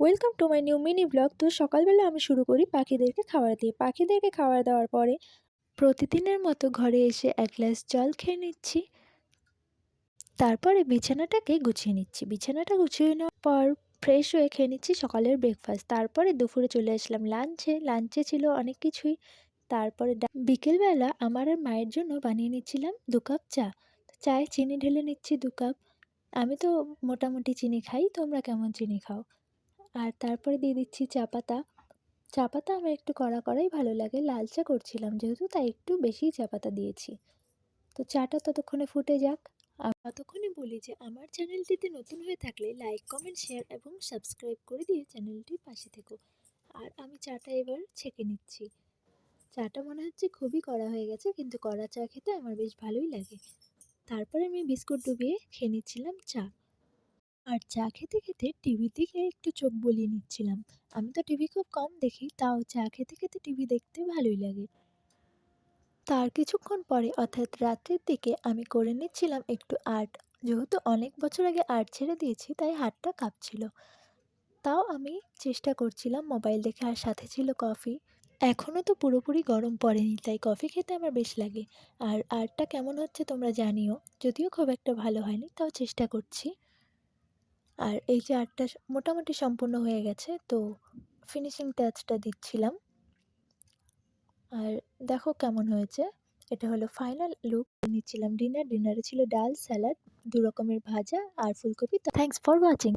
Welcome to my new mini blog. তো সকালবেলা আমি শুরু করি পাখিদেরকে খাবার দিয়ে। পাখিদেরকে খাবার দেওয়ার পরে প্রতিদিনের মতো ঘরে এসে এক গ্লাস জল খেয়ে নিচ্ছি। তারপরে বিছানাটাকে গুছিয়ে নিচ্ছি। বিছানাটা গুছিয়ে নেওয়ার পর ফ্রেশ হয়ে খেয়ে নিচ্ছি সকালের ব্রেকফাস্ট। তারপরে দুপুরে চলে আসলাম লাঞ্চে ছিল অনেক কিছুই। তারপরে বিকেলবেলা আমার আর মায়ের জন্য বানিয়ে নিচ্ছিলাম 2 কাপ চা। চায়ে চিনি ঢেলে নিচ্ছি 2 কাপ। আমি তো মোটামুটি চিনি খাই, তোমরা কেমন চিনি খাও? আর তারপরে দিয়ে দিচ্ছি চা পাতা। চা পাতা আমার একটু কড়াই ভালো লাগে। লাল চা করছিলাম যেহেতু, তাই একটু বেশিই চা পাতা দিয়েছি। তো চাটা ততক্ষণে ফুটে যাক। ততক্ষণে বলি যে আমার চ্যানেলটিতে নতুন হয়ে থাকলে লাইক, কমেন্ট, শেয়ার এবং সাবস্ক্রাইব করে দিয়ে চ্যানেলটির পাশে থেকো। আর আমি চাটা এবার ছেঁকে নিচ্ছি। চাটা মনে হচ্ছে খুবই কড়া হয়ে গেছে, কিন্তু কড়া চা খেতে আমার বেশ ভালোই লাগে। তারপরে আমি বিস্কুট ডুবিয়ে খেয়ে নিচ্ছিলাম চা। আর চা খেতে খেতে টিভির দিকে একটু চোখ বুলিয়ে নিচ্ছিলাম। আমি তো টিভি খুব কম দেখি, তাও চা খেতে খেতে টিভি দেখতে ভালোই লাগে। তার কিছুক্ষণ পরে অর্থাৎ রাত্রের দিকে আমি করে নিচ্ছিলাম একটু আর্ট। যেহেতু অনেক বছর আগে আর্ট ছেড়ে দিয়েছি, তাই হাতটা কাঁপছিল। তাও আমি চেষ্টা করছিলাম মোবাইল দেখে, আর সাথে ছিল কফি। এখনও তো পুরোপুরি গরম পড়েনি, তাই কফি খেতে আমার বেশ লাগে। আর আর্টটা কেমন হচ্ছে তোমরা জানিও, যদিও খুব একটা ভালো হয়নি, তাও চেষ্টা করছি। আর এই যে আর্টটা মোটামুটি সম্পূর্ণ হয়ে গেছে, তো ফিনিশিং টাচটা দিচ্ছিলাম। আর দেখো কেমন হয়েছে। এটা হলো ফাইনাল লুক। নিচ্ছিলাম ডিনারে ছিল ডাল, স্যালাড, 2 রকমের ভাজা আর ফুলকপি। Thanks for watching.